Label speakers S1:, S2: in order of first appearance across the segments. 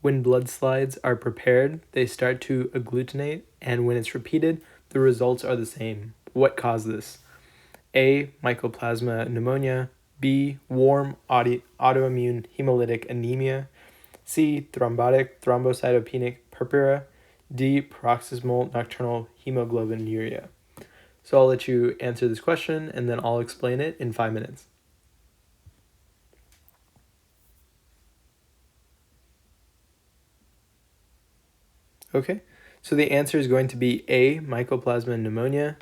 S1: When blood slides are prepared, they start to agglutinate, and when it's repeated, the results are the same. What caused this? A. Mycoplasma pneumonia. B. Warm autoimmune hemolytic anemia. C. Thrombotic thrombocytopenic purpura. D. Paroxysmal nocturnal hemoglobinuria. So I'll let you answer this question, and then I'll explain it in 5 minutes. Okay, so the answer is going to be A. Mycoplasma pneumonia.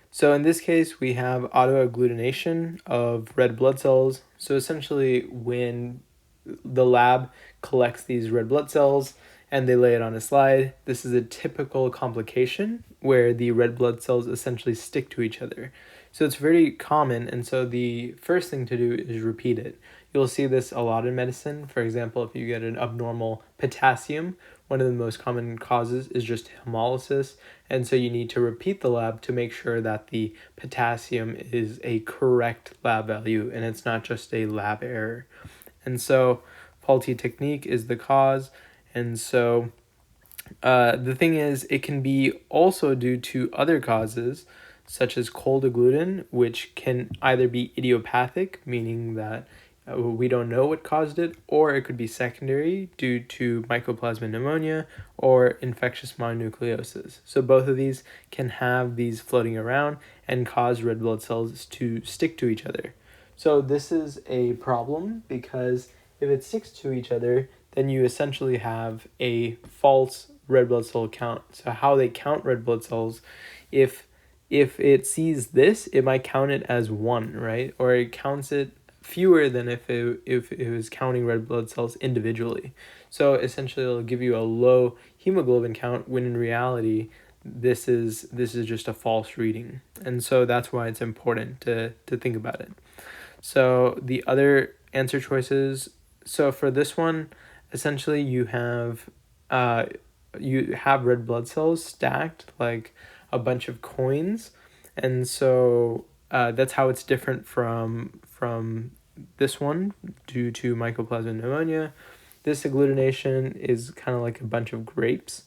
S1: So in this case, we have autoagglutination of red blood cells. So essentially, when the lab collects these red blood cells and they lay it on a slide, this is a typical complication where the red blood cells essentially stick to each other. So it's very common, and so the first thing to do is repeat it. You'll see this a lot in medicine. For example, if you get an abnormal potassium, one of the most common causes is just hemolysis, and so you need to repeat the lab to make sure that the potassium is a correct lab value and it's not just a lab error. And so faulty technique is the cause, and so the thing is, it can be also due to other causes, such as cold agglutinin, which can either be idiopathic, meaning that we don't know what caused it, or it could be secondary due to mycoplasma pneumonia or infectious mononucleosis. So both of these can have these floating around and cause red blood cells to stick to each other. So this is a problem because if it sticks to each other, then you essentially have a false red blood cell count. So how they count red blood cells, if it sees this, it might count it as 1, right? Or it counts it fewer than if it was counting red blood cells individually. So essentially it'll give you a low hemoglobin count when in reality this is just a false reading. And so that's why it's important to think about it. So the other answer choices, so for this one, essentially you have red blood cells stacked like a bunch of coins, and so that's how it's different from this one due to mycoplasma pneumonia. This agglutination is kind of like a bunch of grapes,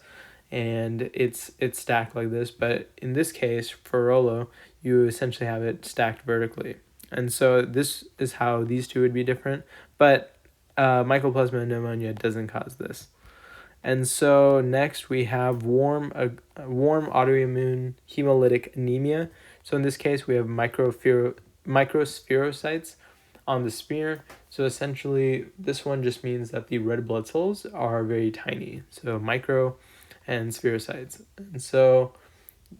S1: and it's stacked like this, but in this case for Rolo, you essentially have it stacked vertically. And so this is how these two would be different, but mycoplasma pneumonia doesn't cause this. And so next we have warm autoimmune hemolytic anemia. So in this case, we have microspherocytes on the smear. So essentially, this one just means that the red blood cells are very tiny. So micro and spherocytes. And so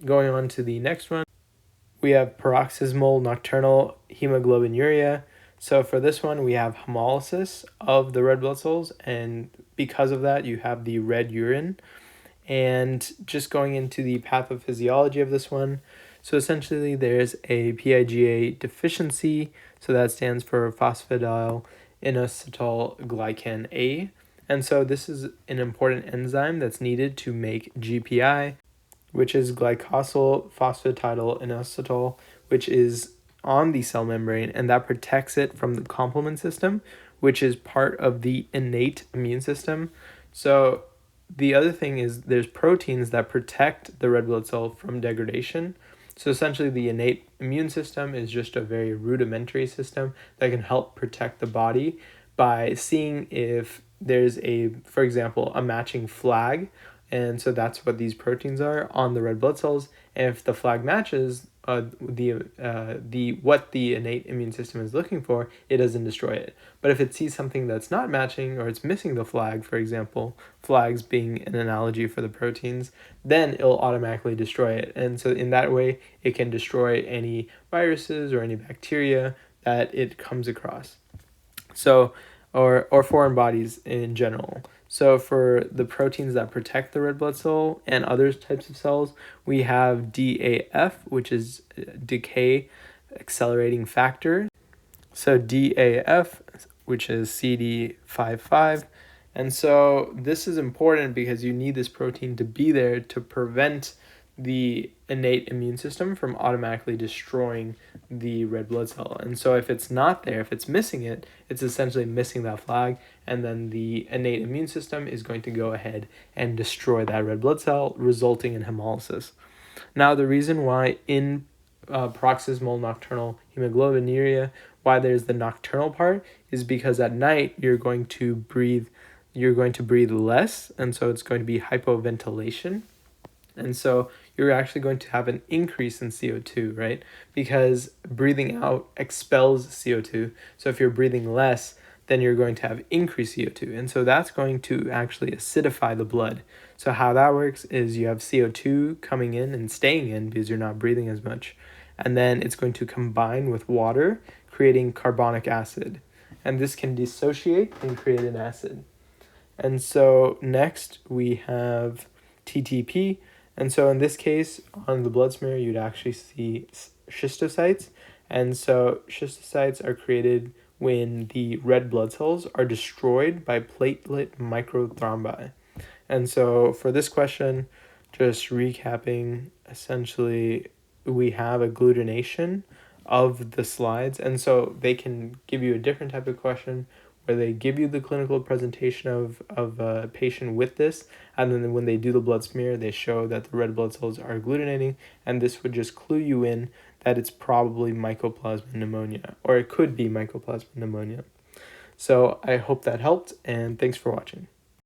S1: going on to the next one, we have paroxysmal nocturnal hemoglobinuria. So for this one, we have hemolysis of the red blood cells, and because of that, you have the red urine. And just going into the pathophysiology of this one, so essentially there's a PIGA deficiency, so that stands for phosphatidyl inositol glycan A. And so this is an important enzyme that's needed to make GPI, which is glycosyl phosphatidyl inositol, which is on the cell membrane, and that protects it from the complement system, which is part of the innate immune system. So the other thing is there's proteins that protect the red blood cell from degradation. So essentially the innate immune system is just a very rudimentary system that can help protect the body by seeing if there's for example, a matching flag. And so that's what these proteins are on the red blood cells. And if the flag matches what the innate immune system is looking for, it doesn't destroy it. But if it sees something that's not matching, or it's missing the flag, for example, flags being an analogy for the proteins, then it'll automatically destroy it. And so in that way, it can destroy any viruses or any bacteria that it comes across. So, or foreign bodies in general. So for the proteins that protect the red blood cell and other types of cells, we have DAF, which is decay accelerating factor. So DAF, which is CD55. And so this is important because you need this protein to be there to prevent the innate immune system from automatically destroying the red blood cell. And so if it's not there, if it's missing it, it's essentially missing that flag, and then the innate immune system is going to go ahead and destroy that red blood cell, resulting in hemolysis. Now, the reason why in paroxysmal nocturnal hemoglobinuria, why there's the nocturnal part, is because at night you're going to breathe less, and so it's going to be hypoventilation. And so you're actually going to have an increase in CO2, right? Because breathing out expels CO2. So if you're breathing less, then you're going to have increased CO2. And so that's going to actually acidify the blood. So how that works is you have CO2 coming in and staying in because you're not breathing as much. And then it's going to combine with water, creating carbonic acid. And this can dissociate and create an acid. And so next we have TTP. And so in this case, on the blood smear, you'd actually see schistocytes. And so schistocytes are created when the red blood cells are destroyed by platelet microthrombi. And so for this question, just recapping, essentially, we have agglutination of the slides. And so they can give you a different type of question where they give you the clinical presentation of a patient with this, and then when they do the blood smear, they show that the red blood cells are agglutinating, and this would just clue you in that it's probably mycoplasma pneumonia, or it could be mycoplasma pneumonia. So I hope that helped, and thanks for watching.